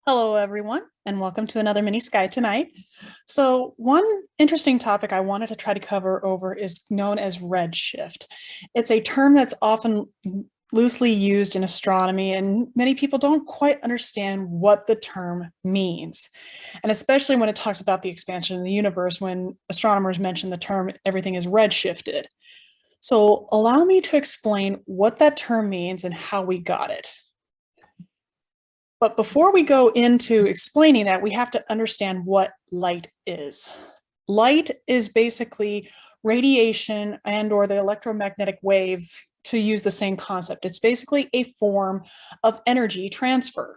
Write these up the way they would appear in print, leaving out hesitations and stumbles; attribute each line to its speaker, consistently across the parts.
Speaker 1: Hello, everyone, and welcome to another mini sky tonight. So one interesting topic I wanted to try to cover over is known as redshift. It's a term that's often loosely used in astronomy, and many people don't quite understand what the term means. And especially when it talks about the expansion of the universe, when astronomers mention the term, everything is redshifted. So allow me to explain what that term means and how we got it. But before we go into explaining that, we have to understand what light is. Light is basically radiation and or the electromagnetic wave, to use the same concept. It's basically a form of energy transfer.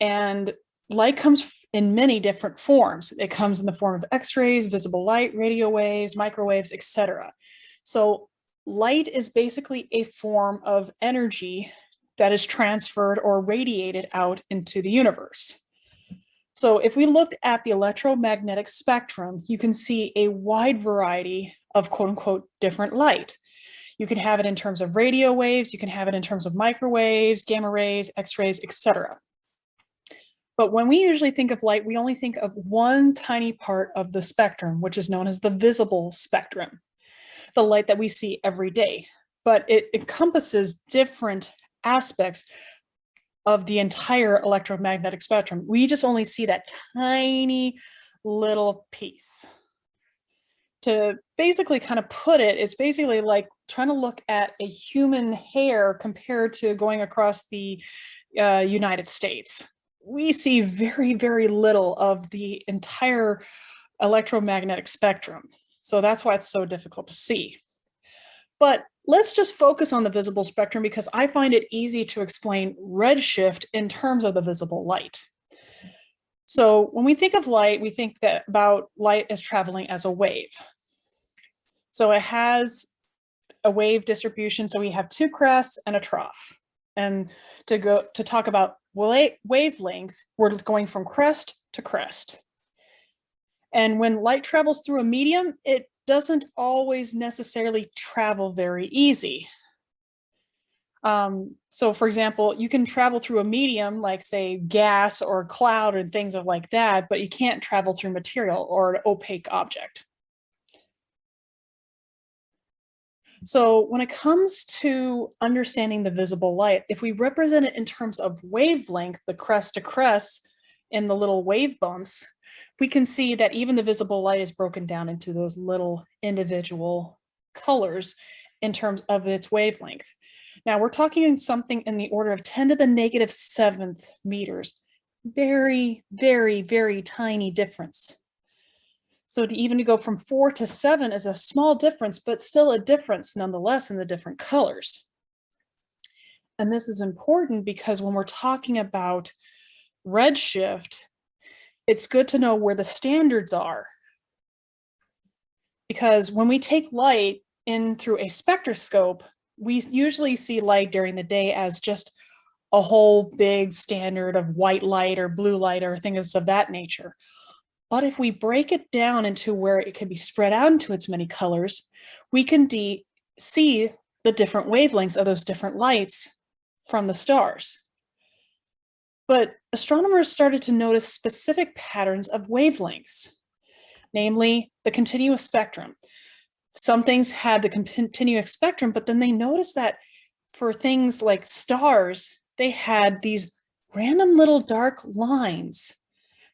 Speaker 1: And light comes in many different forms. It comes in the form of X-rays, visible light, radio waves, microwaves, etc. So light is basically a form of energy that is transferred or radiated out into the universe. So if we look at the electromagnetic spectrum, you can see a wide variety of quote unquote different light. You can have it in terms of radio waves, you can have it in terms of microwaves, gamma rays, X-rays, etc. But when we usually think of light, we only think of one tiny part of the spectrum, which is known as the visible spectrum, the light that we see every day. But it encompasses different aspects of the entire electromagnetic spectrum. We just only see that tiny little piece. To basically kind of put it, it's basically like trying to look at a human hair compared to going across the United States. We see very, very little of the entire electromagnetic spectrum. So that's why it's so difficult to see. But let's just focus on the visible spectrum because I find it easy to explain redshift in terms of the visible light. So when we think of light, we think that about light as traveling as a wave. So it has a wave distribution. So we have two crests and a trough. And to talk about wavelength, we're going from crest to crest. And when light travels through a medium, it doesn't always necessarily travel very easy. So for example, you can travel through a medium like say gas or cloud and things like that, but you can't travel through material or an opaque object. So when it comes to understanding the visible light, if we represent it in terms of wavelength, the crest to crest in the little wave bumps, we can see that even the visible light is broken down into those little individual colors in terms of its wavelength. Now we're talking something in the order of 10 to the negative 7th meters. Very, very, very tiny difference. So to even go from 4 to 7 is a small difference, but still a difference nonetheless in the different colors. And this is important because when we're talking about redshift, it's good to know where the standards are. Because when we take light in through a spectroscope, we usually see light during the day as just a whole big standard of white light or blue light or things of that nature. But if we break it down into where it can be spread out into its many colors, we can see the different wavelengths of those different lights from the stars. But astronomers started to notice specific patterns of wavelengths, namely the continuous spectrum. Some things had the continuous spectrum, but then they noticed that for things like stars, they had these random little dark lines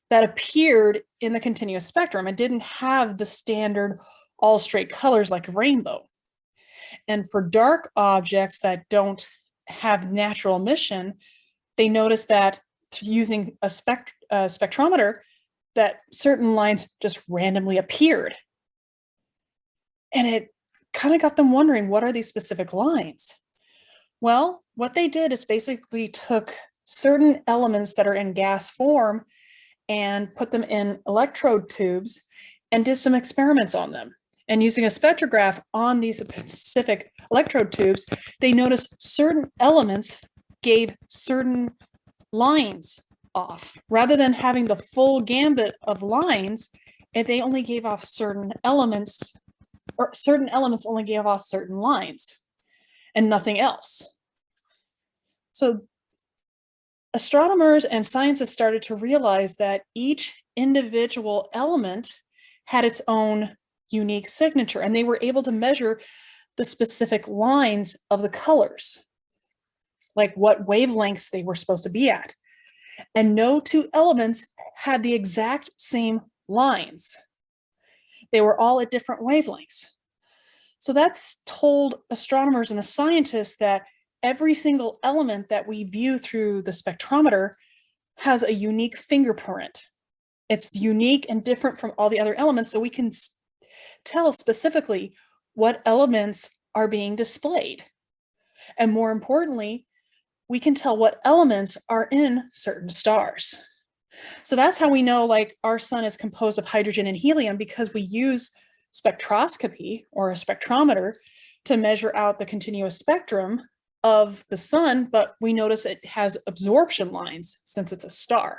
Speaker 1: that appeared in the continuous spectrum and didn't have the standard all straight colors like a rainbow. And for dark objects that don't have natural emission, they noticed that using a spectrometer, that certain lines just randomly appeared. And it kind of got them wondering, what are these specific lines? Well, what they did is basically took certain elements that are in gas form and put them in electrode tubes and did some experiments on them. And using a spectrograph on these specific electrode tubes, they noticed certain elements gave certain lines off. Rather than having the full gambit of lines, they only gave off certain elements, or certain elements only gave off certain lines and nothing else. So astronomers and scientists started to realize that each individual element had its own unique signature, and they were able to measure the specific lines of the colors, like what wavelengths they were supposed to be at. And no two elements had the exact same lines. They were all at different wavelengths. So that's told astronomers and the scientists that every single element that we view through the spectrometer has a unique fingerprint. It's unique and different from all the other elements, so we can tell specifically what elements are being displayed. And more importantly, we can tell what elements are in certain stars. So that's how we know, like, our sun is composed of hydrogen and helium, because we use spectroscopy or a spectrometer to measure out the continuous spectrum of the sun, but we notice it has absorption lines since it's a star.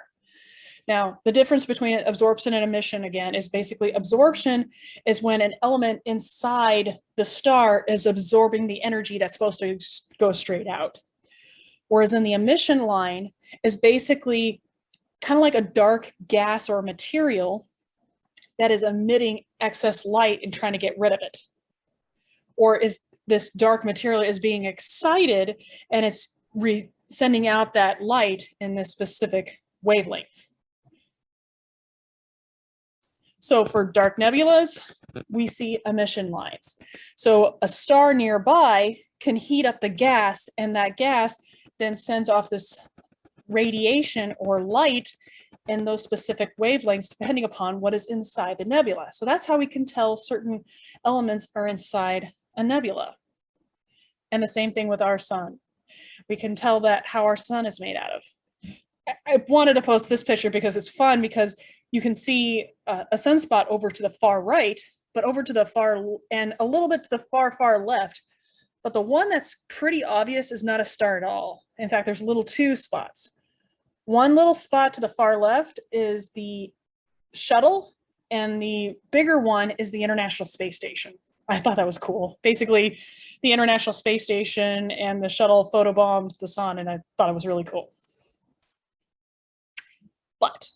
Speaker 1: Now, the difference between absorption and emission, again, is basically absorption is when an element inside the star is absorbing the energy that's supposed to go straight out. Whereas in the emission line is basically kind of like a dark gas or material that is emitting excess light and trying to get rid of it. Or is this dark material is being excited and it's sending out that light in this specific wavelength. So for dark nebulas, we see emission lines. So a star nearby can heat up the gas, and that gas then sends off this radiation or light in those specific wavelengths, depending upon what is inside the nebula. So that's how we can tell certain elements are inside a nebula. And the same thing with our sun. We can tell that how our sun is made out of. I wanted to post this picture because it's fun, because you can see a sunspot over to the far right, but over to the far and a little bit to the far left. But the one that's pretty obvious is not a star at all. In fact, there's little two spots. One little spot to the far left is the shuttle, and the bigger one is the International Space Station. I thought that was cool. Basically, the International Space Station and the shuttle photobombed the sun, and I thought it was really cool. But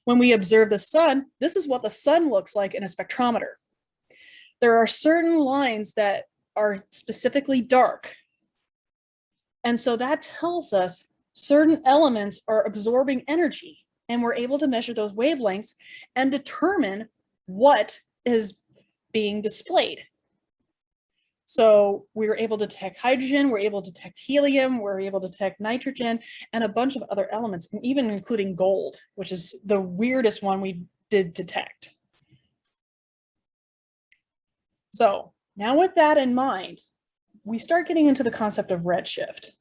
Speaker 1: when we observe the sun, this is what the sun looks like in a spectrometer. There are certain lines that are specifically dark. And so that tells us certain elements are absorbing energy, and we're able to measure those wavelengths and determine what is being displayed. So we were able to detect hydrogen, we're able to detect helium, we're able to detect nitrogen, and a bunch of other elements, even including gold, which is the weirdest one we did detect. So now with that in mind, we start getting into the concept of redshift.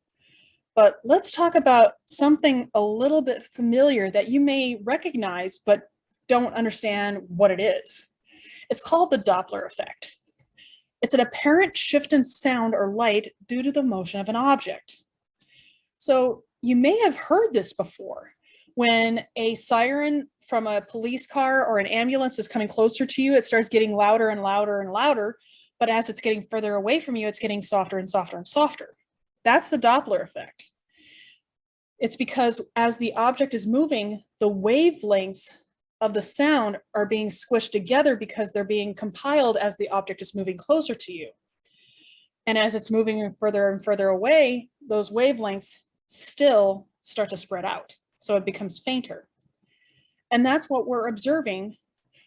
Speaker 1: But let's talk about something a little bit familiar that you may recognize, but don't understand what it is. It's called the Doppler effect. It's an apparent shift in sound or light due to the motion of an object. So you may have heard this before. When a siren from a police car or an ambulance is coming closer to you, it starts getting louder and louder and louder. But as it's getting further away from you, it's getting softer and softer and softer. That's the Doppler effect. It's because as the object is moving, the wavelengths of the sound are being squished together because they're being compiled as the object is moving closer to you. And as it's moving and further away, those wavelengths still start to spread out. So it becomes fainter. And that's what we're observing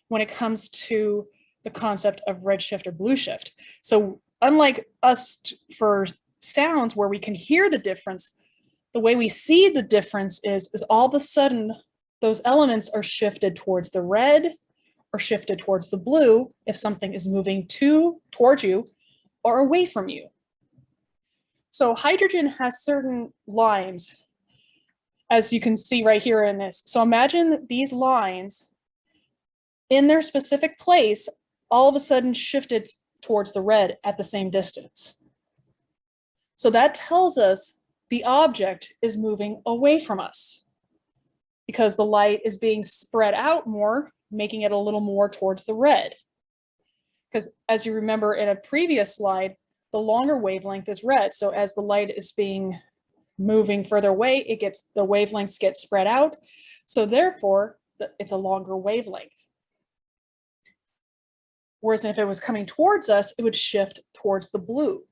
Speaker 1: when it comes to the concept of redshift or blue shift. So unlike us for sounds where we can hear the difference, the way we see the difference is all of a sudden those elements are shifted towards the red or shifted towards the blue if something is moving towards you or away from you. So hydrogen has certain lines, as you can see right here in this. So imagine these lines in their specific place all of a sudden shifted towards the red at the same distance. So that tells us the object is moving away from us, because the light is being spread out more, making it a little more towards the red. Because as you remember in a previous slide, the longer wavelength is red. So as the light is being moving further away, the wavelengths get spread out. So therefore, it's a longer wavelength. Whereas if it was coming towards us, it would shift towards the blue.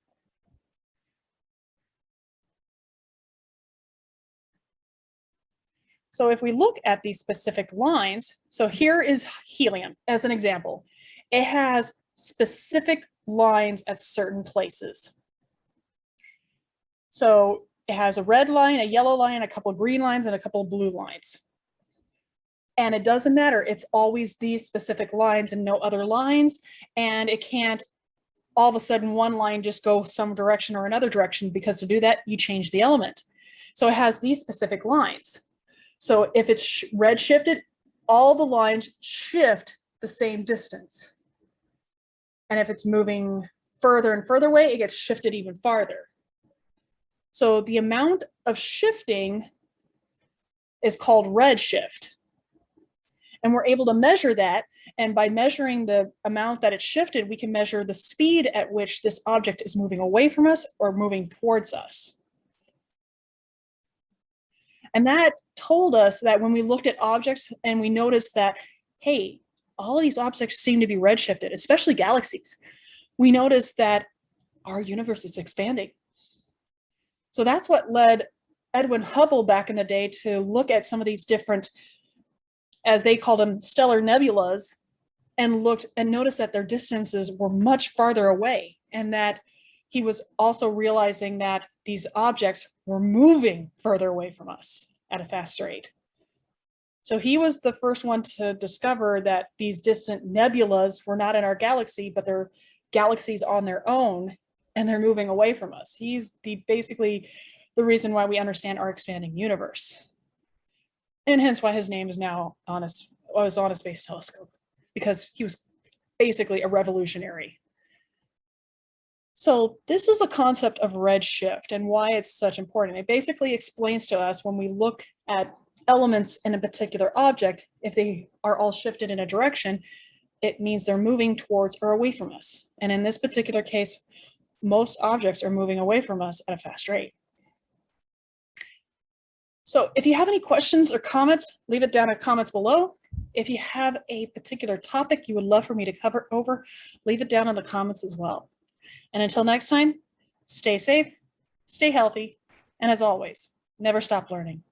Speaker 1: So if we look at these specific lines, so here is helium as an example. It has specific lines at certain places. So it has a red line, a yellow line, a couple of green lines, and a couple of blue lines. And it doesn't matter, it's always these specific lines and no other lines, and it can't all of a sudden one line just go some direction or another direction, because to do that, you change the element. So it has these specific lines. So if it's red shifted, all the lines shift the same distance. And if it's moving further and further away, it gets shifted even farther. So the amount of shifting is called redshift. And we're able to measure that. And by measuring the amount that it shifted, we can measure the speed at which this object is moving away from us or moving towards us. And that told us that when we looked at objects and we noticed that, hey, all of these objects seem to be redshifted, especially galaxies, we noticed that our universe is expanding. So that's what led Edwin Hubble back in the day to look at some of these different, as they called them, stellar nebulas, and looked and noticed that their distances were much farther away, and that he was also realizing that these objects were moving further away from us at a fast rate. So he was the first one to discover that these distant nebulas were not in our galaxy, but they're galaxies on their own, and they're moving away from us. He's basically the reason why we understand our expanding universe. And hence why his name is now on a space telescope, because he was basically a revolutionary. So this is the concept of redshift and why it's such important. It basically explains to us when we look at elements in a particular object, if they are all shifted in a direction, it means they're moving towards or away from us. And in this particular case, most objects are moving away from us at a fast rate. So if you have any questions or comments, leave it down in the comments below. If you have a particular topic you would love for me to cover over, leave it down in the comments as well. And until next time, stay safe, stay healthy, and as always, never stop learning.